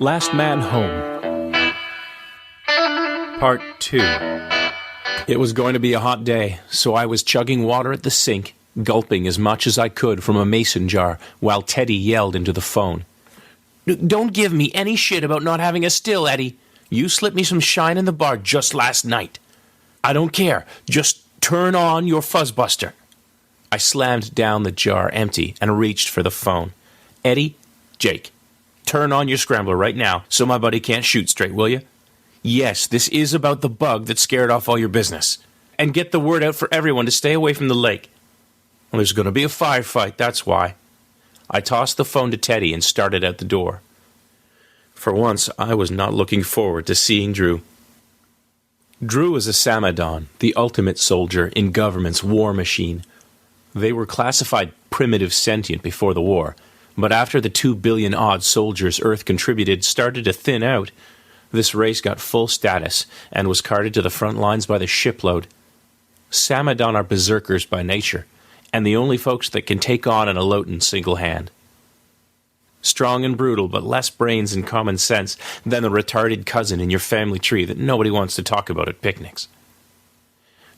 Last Man Home. Part 2. It was going to be a hot day, so I was chugging water at the sink, gulping as much as I could from a mason jar, while Teddy yelled into the phone. "Don't give me any shit about not having a still, Eddie. You slipped me some shine in the bar just last night. I don't care. Just turn on your fuzzbuster." I slammed down the jar empty and reached for the phone. "Eddie, Jake, turn on your scrambler right now so my buddy can't shoot straight, will you? Yes, this is about the bug that scared off all your business. And get the word out for everyone to stay away from the lake. Well, there's going to be a firefight, that's why." I tossed the phone to Teddy and started out the door. For once, I was not looking forward to seeing Dru. Dru was a Samadon, the ultimate soldier in government's war machine. They were classified primitive sentient before the war, but after the 2 billion-odd soldiers Earth contributed started to thin out, this race got full status and was carted to the front lines by the shipload. Samadon are berserkers by nature, and the only folks that can take on an Alotan single-hand. Strong and brutal, but less brains and common sense than the retarded cousin in your family tree that nobody wants to talk about at picnics.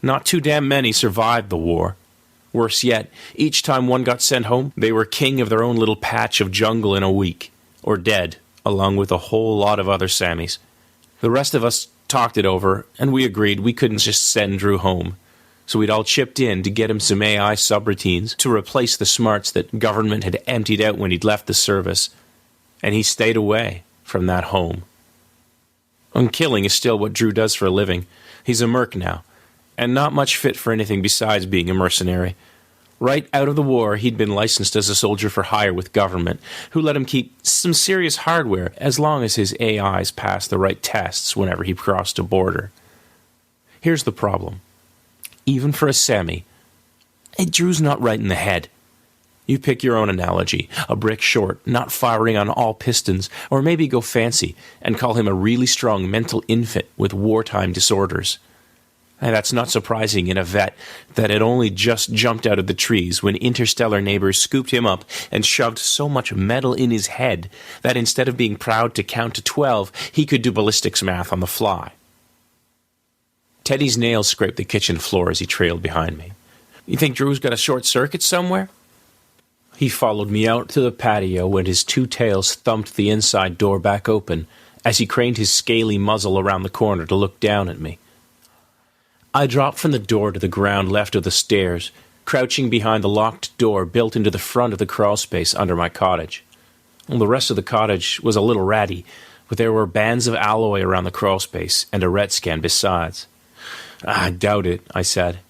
Not too damn many survived the war. Worse yet, each time one got sent home, they were king of their own little patch of jungle in a week, or dead, along with a whole lot of other Sammies. The rest of us talked it over, and we agreed we couldn't just send Dru home, so we'd all chipped in to get him some AI subroutines to replace the smarts that government had emptied out when he'd left the service, and he stayed away from that home. And killing is still what Dru does for a living. He's a merc now, and not much fit for anything besides being a mercenary. Right out of the war, he'd been licensed as a soldier for hire with government, who let him keep some serious hardware as long as his AIs passed the right tests whenever he crossed a border. Here's the problem. Even for a Sammy, Dru's not right in the head. You pick your own analogy, a brick short, not firing on all pistons, or maybe go fancy and call him a really strong mental infant with wartime disorders. And that's not surprising in a vet that had only just jumped out of the trees when interstellar neighbors scooped him up and shoved so much metal in his head that instead of being proud to count to 12, he could do ballistics math on the fly. Teddy's nails scraped the kitchen floor as he trailed behind me. "You think Dru's got a short circuit somewhere?" He followed me out to the patio and his 2 tails thumped the inside door back open as he craned his scaly muzzle around the corner to look down at me. I dropped from the door to the ground left of the stairs, crouching behind the locked door built into the front of the crawlspace under my cottage. Well, the rest of the cottage was a little ratty, but there were bands of alloy around the crawlspace and a RET scan besides. "I doubt it," I said.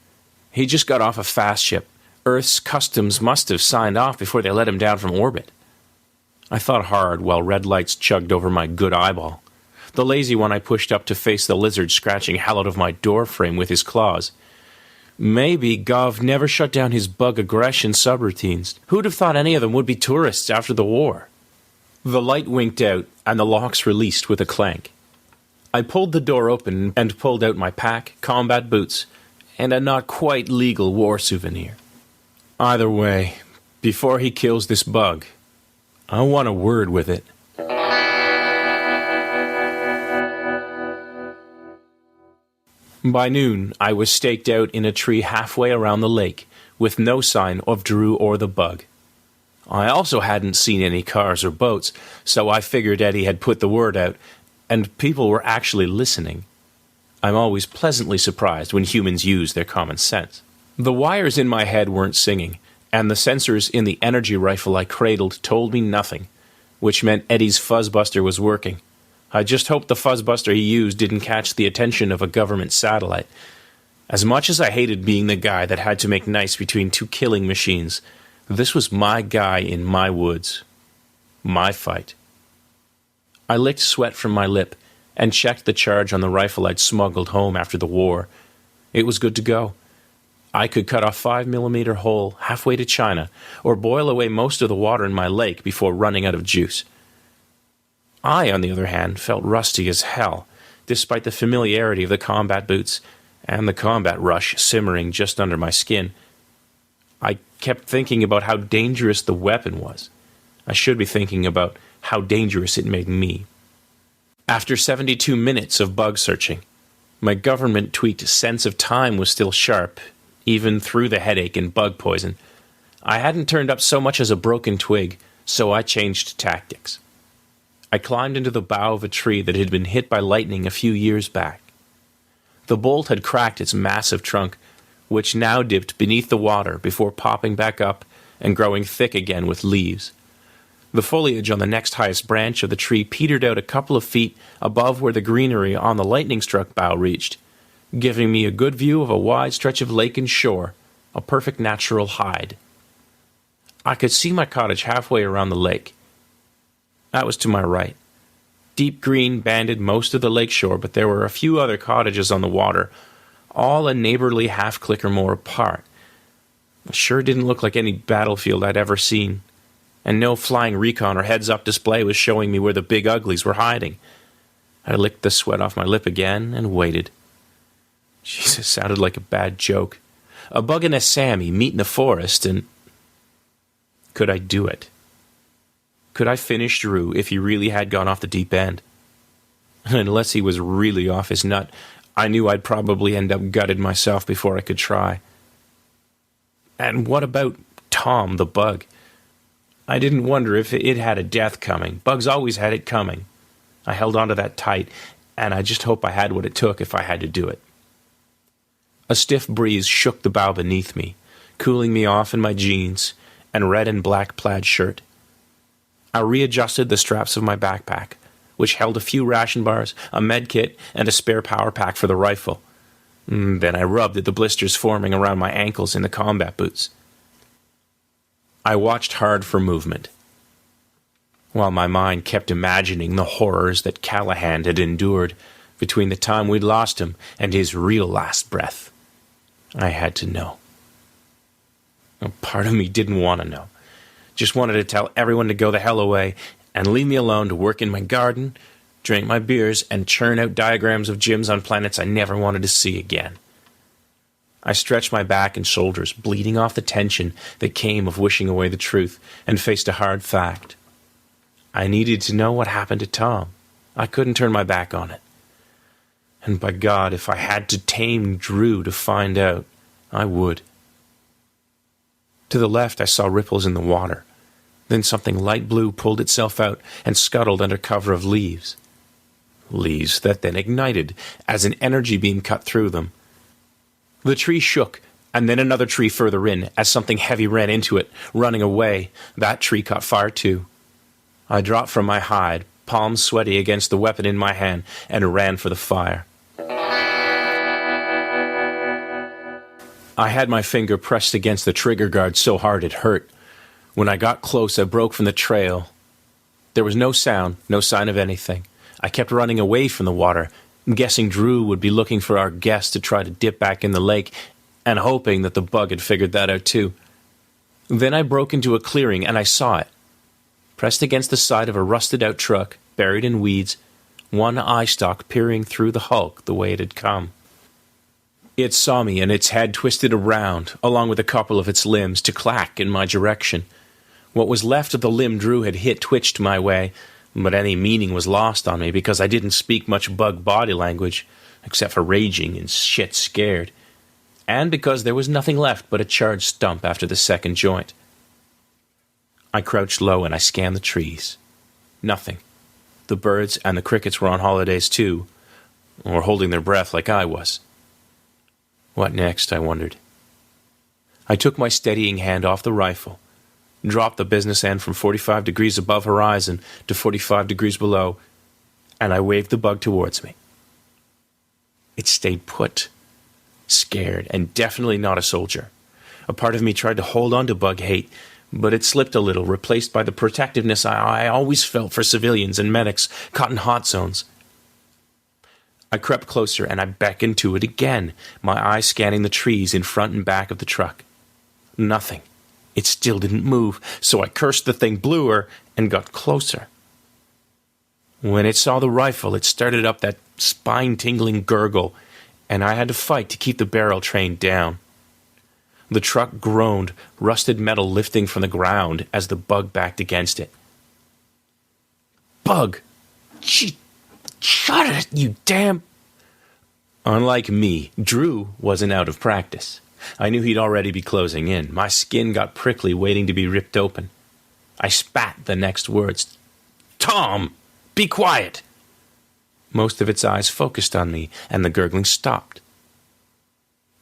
"He just got off a fast ship. Earth's customs must have signed off before they let him down from orbit." I thought hard while red lights chugged over my good eyeball. The lazy one I pushed up to face the lizard scratching hell out of my door frame with his claws. Maybe Gov never shut down his bug aggression subroutines. Who'd have thought any of them would be tourists after the war? The light winked out, and the locks released with a clank. I pulled the door open and pulled out my pack, combat boots, and a not-quite-legal war souvenir. Either way, before he kills this bug, I want a word with it. By noon, I was staked out in a tree halfway around the lake, with no sign of Dru or the bug. I also hadn't seen any cars or boats, so I figured Eddie had put the word out, and people were actually listening. I'm always pleasantly surprised when humans use their common sense. The wires in my head weren't singing, and the sensors in the energy rifle I cradled told me nothing, which meant Eddie's fuzzbuster was working. I just hoped the fuzzbuster he used didn't catch the attention of a government satellite. As much as I hated being the guy that had to make nice between 2 killing machines, this was my guy in my woods. My fight. I licked sweat from my lip and checked the charge on the rifle I'd smuggled home after the war. It was good to go. I could cut off 5mm hole halfway to China, or boil away most of the water in my lake before running out of juice. I, on the other hand, felt rusty as hell, despite the familiarity of the combat boots and the combat rush simmering just under my skin. I kept thinking about how dangerous the weapon was. I should be thinking about how dangerous it made me. After 72 minutes of bug searching, my government-tweaked sense of time was still sharp, even through the headache and bug poison. I hadn't turned up so much as a broken twig, so I changed tactics. I climbed into the bough of a tree that had been hit by lightning a few years back. The bolt had cracked its massive trunk, which now dipped beneath the water before popping back up and growing thick again with leaves. The foliage on the next highest branch of the tree petered out a couple of feet above where the greenery on the lightning-struck bough reached, giving me a good view of a wide stretch of lake and shore, a perfect natural hide. I could see my cottage halfway around the lake. That was to my right. Deep green banded most of the lake shore, but there were a few other cottages on the water, all a neighborly half-click or more apart. It sure didn't look like any battlefield I'd ever seen, and no flying recon or heads-up display was showing me where the big uglies were hiding. I licked the sweat off my lip again and waited. Jesus, sounded like a bad joke. A bug and a Sammy meet in the forest, and... could I do it? Could I finish Dru if he really had gone off the deep end? Unless he was really off his nut, I knew I'd probably end up gutted myself before I could try. And what about Tom, the bug? I didn't wonder if it had a death coming. Bugs always had it coming. I held onto that tight, and I just hope I had what it took if I had to do it. A stiff breeze shook the bough beneath me, cooling me off in my jeans and red and black plaid shirt. I readjusted the straps of my backpack, which held a few ration bars, a med kit, and a spare power pack for the rifle. Then I rubbed at the blisters forming around my ankles in the combat boots. I watched hard for movement, while my mind kept imagining the horrors that Callahan had endured between the time we'd lost him and his real last breath. I had to know. A part of me didn't want to know. Just wanted to tell everyone to go the hell away and leave me alone to work in my garden, drink my beers, and churn out diagrams of gyms on planets I never wanted to see again. I stretched my back and shoulders, bleeding off the tension that came of wishing away the truth, and faced a hard fact. I needed to know what happened to Tom. I couldn't turn my back on it. And by God, if I had to tame Dru to find out, I would. To the left, I saw ripples in the water. Then something light blue pulled itself out and scuttled under cover of leaves. Leaves that then ignited as an energy beam cut through them. The tree shook, and then another tree further in, as something heavy ran into it, running away. That tree caught fire too. I dropped from my hide, palms sweaty against the weapon in my hand, and ran for the fire. I had my finger pressed against the trigger guard so hard it hurt. When I got close, I broke from the trail. There was no sound, no sign of anything. I kept running away from the water, guessing Dru would be looking for our guest to try to dip back in the lake, and hoping that the bug had figured that out too. Then I broke into a clearing, and I saw it. Pressed against the side of a rusted-out truck, buried in weeds, one eye stalk peering through the hulk the way it had come. It saw me, and its head twisted around, along with a couple of its limbs, to clack in my direction. What was left of the limb Dru had hit twitched my way, but any meaning was lost on me because I didn't speak much bug body language, except for raging and shit scared, and because there was nothing left but a charred stump after the second joint. I crouched low and I scanned the trees. Nothing. The birds and the crickets were on holidays too, or holding their breath like I was. What next, I wondered. I took my steadying hand off the rifle, dropped the business end from 45 degrees above horizon to 45 degrees below, and I waved the bug towards me. It stayed put, scared, and definitely not a soldier. A part of me tried to hold on to bug hate, but it slipped a little, replaced by the protectiveness I always felt for civilians and medics caught in hot zones. I crept closer and I beckoned to it again, my eyes scanning the trees in front and back of the truck. Nothing. It still didn't move, so I cursed the thing bluer and got closer. When it saw the rifle, it started up that spine-tingling gurgle, and I had to fight to keep the barrel trained down. The truck groaned, rusted metal lifting from the ground as the bug backed against it. Bug! Shut it, you damn... Unlike me, Dru wasn't out of practice. I knew he'd already be closing in. My skin got prickly, waiting to be ripped open. I spat the next words. "Tom, be quiet!" Most of its eyes focused on me, and the gurgling stopped.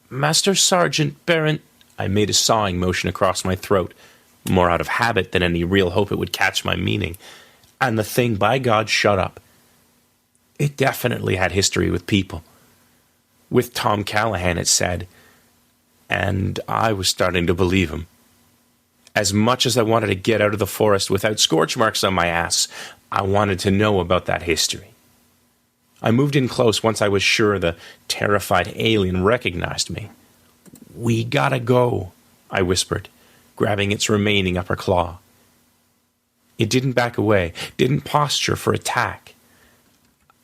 "Master Sergeant Baron..." I made a sawing motion across my throat, more out of habit than any real hope it would catch my meaning. And the thing, by God, shut up. It definitely had history with people. With Tom Callahan, it said, and I was starting to believe him. As much as I wanted to get out of the forest without scorch marks on my ass, I wanted to know about that history. I moved in close once I was sure the terrified alien recognized me. "We gotta go," I whispered, grabbing its remaining upper claw. It didn't back away, didn't posture for attack.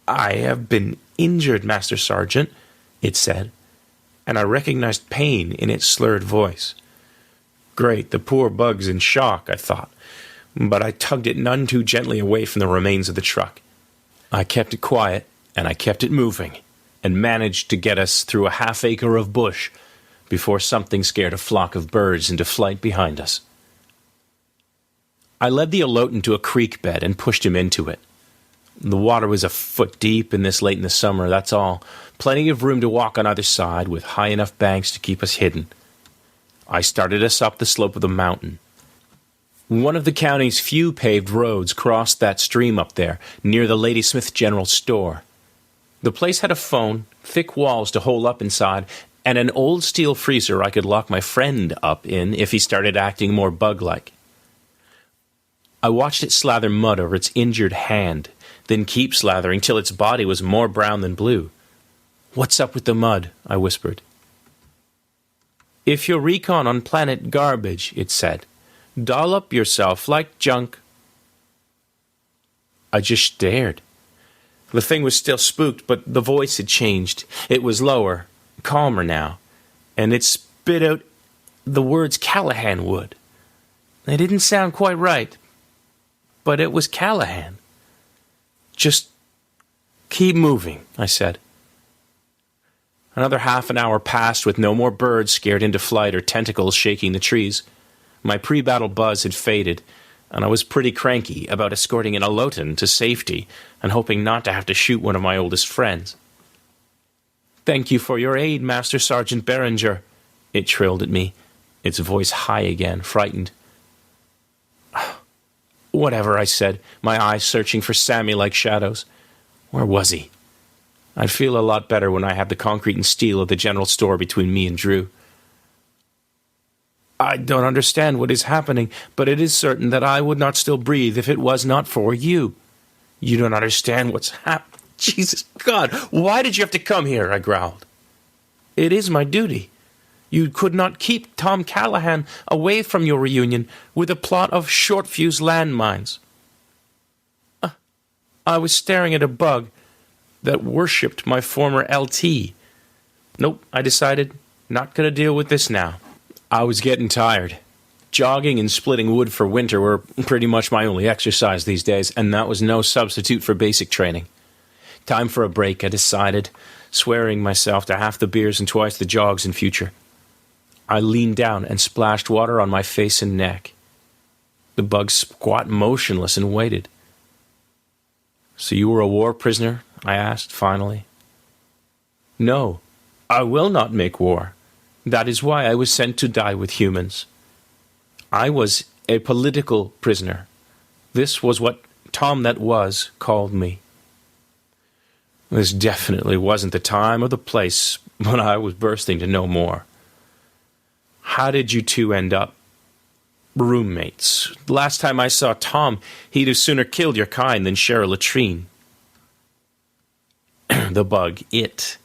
"I have been injured, Master Sergeant," it said, and I recognized pain in its slurred voice. Great, the poor bug's in shock, I thought, but I tugged it none too gently away from the remains of the truck. I kept it quiet, and I kept it moving, and managed to get us through a half-acre of bush before something scared a flock of birds into flight behind us. I led the Alotan to a creek bed and pushed him into it. The water was a foot deep in this late in the summer, that's all. Plenty of room to walk on either side, with high enough banks to keep us hidden. I started us up the slope of the mountain. One of the county's few paved roads crossed that stream up there, near the Ladysmith General Store. The place had a phone, thick walls to hole up inside, and an old steel freezer I could lock my friend up in if he started acting more bug-like. I watched it slather mud over its injured hand, then keep slathering till its body was more brown than blue. "What's up with the mud?" I whispered. "If you're recon on planet garbage," it said, "doll up yourself like junk." I just stared. The thing was still spooked, but the voice had changed. It was lower, calmer now, and it spit out the words Callahan would. They didn't sound quite right, but it was Callahan. "Just keep moving," I said. Another half an hour passed with no more birds scared into flight or tentacles shaking the trees. My pre-battle buzz had faded, and I was pretty cranky about escorting an Alotan to safety and hoping not to have to shoot one of my oldest friends. "Thank you for your aid, Master Sergeant Behringer," it trilled at me, its voice high again, frightened. "Whatever," I said, my eyes searching for Sammy like shadows. Where was he? I'd feel a lot better when I had the concrete and steel of the general store between me and Dru. "I don't understand what is happening, but it is certain that I would not still breathe if it was not for you." "You don't understand what's happened. Jesus God, why did you have to come here?" I growled. "It is my duty. You could not keep Tom Callahan away from your reunion with a plot of short-fuse landmines." I was staring at a bug that worshipped my former LT. Nope, I decided, not going to deal with this now. I was getting tired. Jogging and splitting wood for winter were pretty much my only exercise these days, and that was no substitute for basic training. Time for a break, I decided, swearing myself to half the beers and twice the jogs in future. I leaned down and splashed water on my face and neck. The bug squat motionless and waited. "So you were a war prisoner?" I asked, finally. "No, I will not make war. That is why I was sent to die with humans. I was a political prisoner. This was what Tom that was called me." This definitely wasn't the time or the place, but I was bursting to know more. "How did you two end up roommates? Last time I saw Tom, he'd have sooner killed your kind than share a latrine." The bug, it,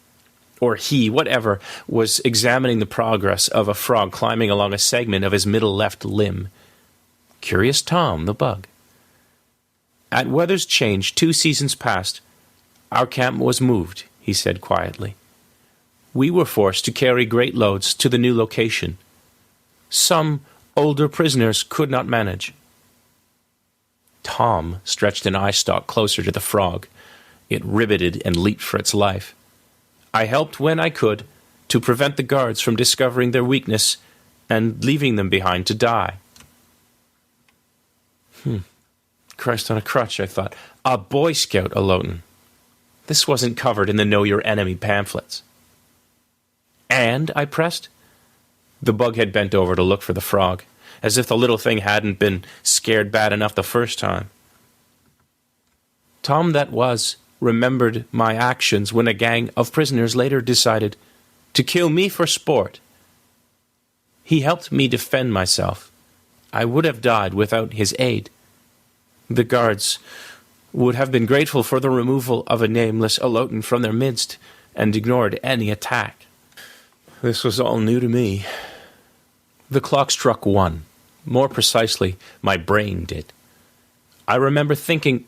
or he, whatever, was examining the progress of a frog climbing along a segment of his middle left limb. Curious Tom, the bug. "At Weather's Change, 2 seasons past, our camp was moved," he said quietly. "We were forced to carry great loads to the new location. Some older prisoners could not manage." Tom stretched an eye stalk closer to the frog, It riveted and leaped for its life. I helped when I could to prevent the guards from discovering their weakness and leaving them behind to die. Christ on a crutch, I thought. A Boy Scout, Alotan. This wasn't covered in the Know Your Enemy pamphlets. And, I pressed. The bug had bent over to look for the frog, as if the little thing hadn't been scared bad enough the first time. Tom that was remembered my actions when a gang of prisoners later decided to kill me for sport. He helped me defend myself. I would have died without his aid. The guards would have been grateful for the removal of a nameless Alotan from their midst and ignored any attack. This was all new to me. The clock struck 1. More precisely, my brain did. I remember thinking,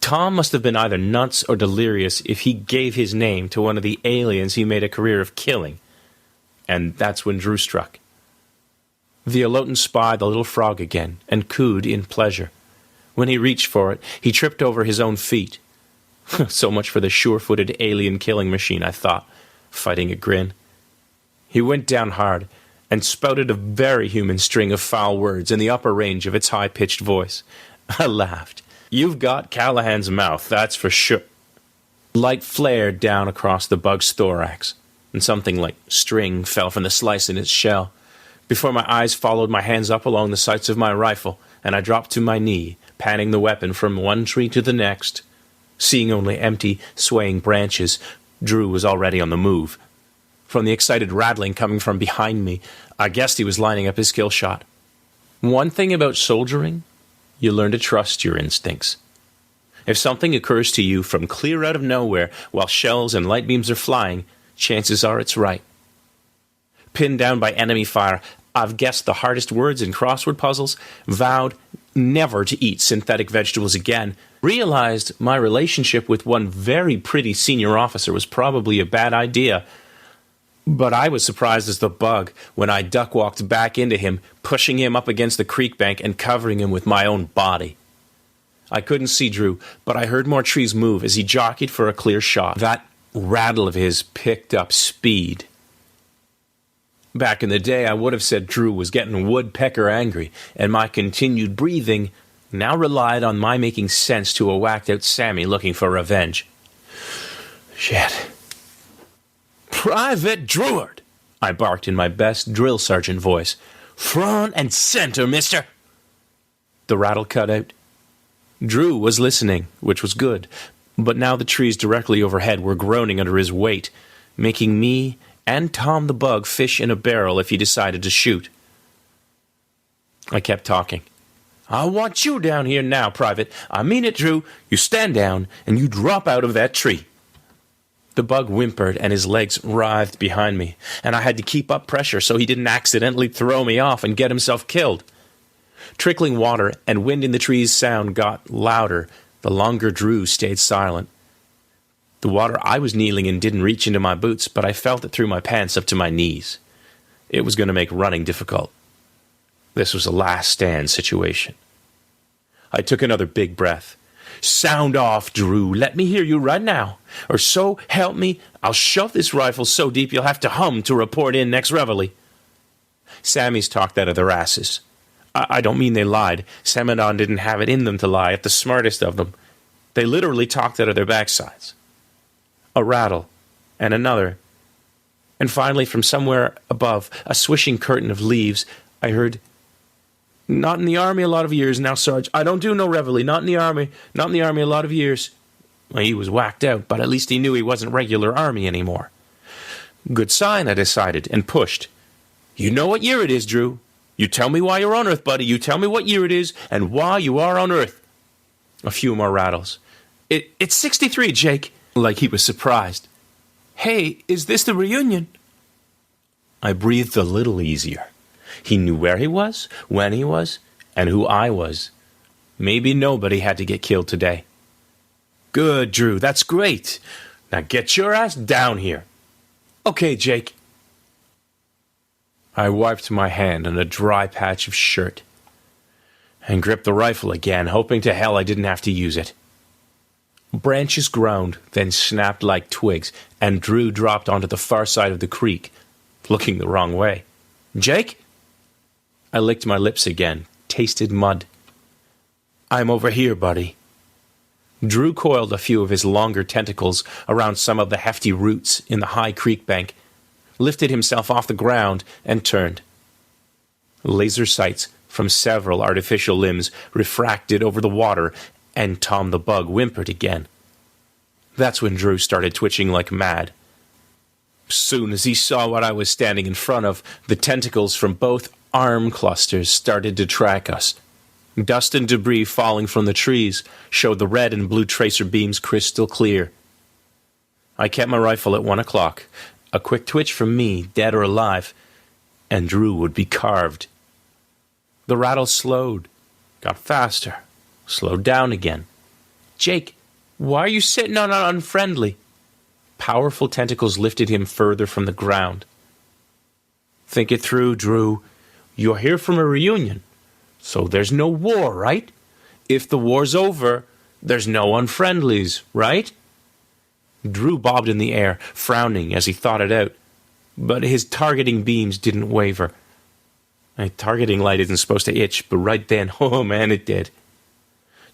Tom must have been either nuts or delirious if he gave his name to one of the aliens he made a career of killing. And that's when Dru struck. The Alotan spied the little frog again and cooed in pleasure. When he reached for it, he tripped over his own feet. So much for the sure-footed alien killing machine, I thought, fighting a grin. He went down hard and spouted a very human string of foul words in the upper range of its high-pitched voice. I laughed. You've got Callahan's mouth, that's for sure. Light flared down across the bug's thorax, and something like string fell from the slice in its shell. Before my eyes followed my hands up along the sights of my rifle, and I dropped to my knee, panning the weapon from one tree to the next. Seeing only empty, swaying branches, Dru was already on the move. From the excited rattling coming from behind me, I guessed he was lining up his kill shot. One thing about soldiering, you learn to trust your instincts. If something occurs to you from clear out of nowhere while shells and light beams are flying, chances are it's right. Pinned down by enemy fire, I've guessed the hardest words in crossword puzzles, vowed never to eat synthetic vegetables again, realized my relationship with one very pretty senior officer was probably a bad idea. But I was surprised as the bug when I duck-walked back into him, pushing him up against the creek bank and covering him with my own body. I couldn't see Dru, but I heard more trees move as he jockeyed for a clear shot. That rattle of his picked up speed. Back in the day, I would have said Dru was getting woodpecker angry, and my continued breathing now relied on my making sense to a whacked-out Sammy looking for revenge. Shit. Private Druard, I barked in my best drill sergeant voice. Front and center, mister. The rattle cut out. Dru was listening, which was good, but now the trees directly overhead were groaning under his weight, making me and Tom the bug fish in a barrel if he decided to shoot. I kept talking. I want you down here now, Private. I mean it, Dru. You stand down and you drop out of that tree. The bug whimpered and his legs writhed behind me, and I had to keep up pressure so he didn't accidentally throw me off and get himself killed. Trickling water and wind in the trees' sound got louder the longer Dru stayed silent. The water I was kneeling in didn't reach into my boots, but I felt it through my pants up to my knees. It was going to make running difficult. This was a last-stand situation. I took another big breath. Sound off, Dru. Let me hear you right now. Or so help me, I'll shove this rifle so deep you'll have to hum to report in next reveille. Sammys talked out of their asses. I don't mean they lied. Sam and Don didn't have it in them to lie at the smartest of them. They literally talked out of their backsides. A rattle, and another. And finally, from somewhere above, a swishing curtain of leaves, I heard, "Not in the army a lot of years now, Sarge. I don't do no reveille. Not in the army. Not in the army a lot of years." Well, he was whacked out, but at least he knew he wasn't regular army anymore. Good sign, I decided, and pushed. "You know what year it is, Dru. You tell me why you're on Earth, buddy. You tell me what year it is and why you are on Earth." A few more rattles. It's 63, Jake." Like he was surprised. "Hey, is this the reunion?" I breathed a little easier. He knew where he was, when he was, and who I was. Maybe nobody had to get killed today. "Good, Dru, that's great. Now get your ass down here." "Okay, Jake." I wiped my hand on a dry patch of shirt and gripped the rifle again, hoping to hell I didn't have to use it. Branches groaned, then snapped like twigs, and Dru dropped onto the far side of the creek, looking the wrong way. "Jake?" I licked my lips again, tasted mud. "I'm over here, buddy." Dru coiled a few of his longer tentacles around some of the hefty roots in the high creek bank, lifted himself off the ground, and turned. Laser sights from several artificial limbs refracted over the water, and Tom the Bug whimpered again. That's when Dru started twitching like mad. Soon as he saw what I was standing in front of, the tentacles from both arm clusters started to track us. Dust and debris falling from the trees showed the red and blue tracer beams crystal clear. I kept my rifle at 1 o'clock. A quick twitch from me, dead or alive, and Dru would be carved. The rattle slowed, got faster, slowed down again. "Jake, why are you sitting on an unfriendly?" Powerful tentacles lifted him further from the ground. "Think it through, Dru. You're here from a reunion, so there's no war, right? If the war's over, there's no unfriendlies, right?" Dru bobbed in the air, frowning as he thought it out, but his targeting beams didn't waver. My targeting light isn't supposed to itch, but right then, oh man, it did.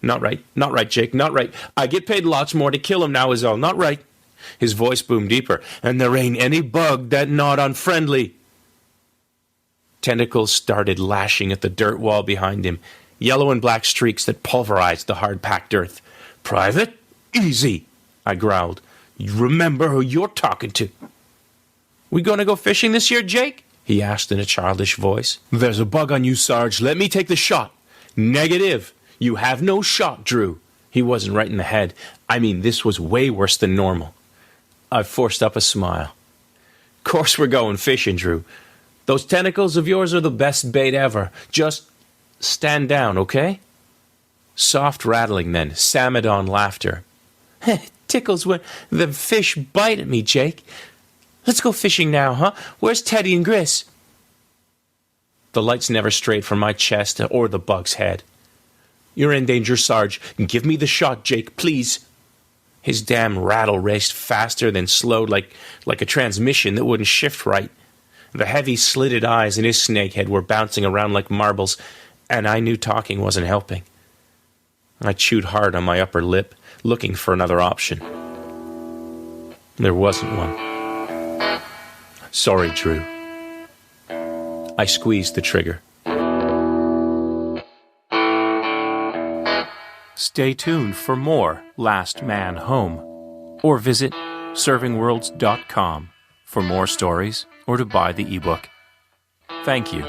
Not right, Jake, not right. I get paid lots more to kill him now is all, not right." His voice boomed deeper. "And there ain't any bug that not unfriendly." Tentacles started lashing at the dirt wall behind him, yellow and black streaks that pulverized the hard-packed earth. "Private? Easy," I growled. "You remember who you're talking to." "We gonna go fishing this year, Jake?" he asked in a childish voice. "There's a bug on you, Sarge. Let me take the shot." "Negative. You have no shot, Dru." He wasn't right in the head. I mean, this was way worse than normal. I forced up a smile. "Course we're going fishing, Dru. Those tentacles of yours are the best bait ever. Just stand down, okay?" Soft rattling then, Samadon laughter. "Tickles when the fish bite at me, Jake. Let's go fishing now, huh? Where's Teddy and Gris?" The lights never strayed from my chest or the bug's head. "You're in danger, Sarge. Give me the shot, Jake, please." His damn rattle raced faster than slowed like a transmission that wouldn't shift right. The heavy slitted eyes in his snakehead were bouncing around like marbles, and I knew talking wasn't helping. I chewed hard on my upper lip, looking for another option. There wasn't one. "Sorry, Dru." I squeezed the trigger. Stay tuned for more Last Man Home, or visit servingworlds.com for more stories or to buy the ebook. Thank you.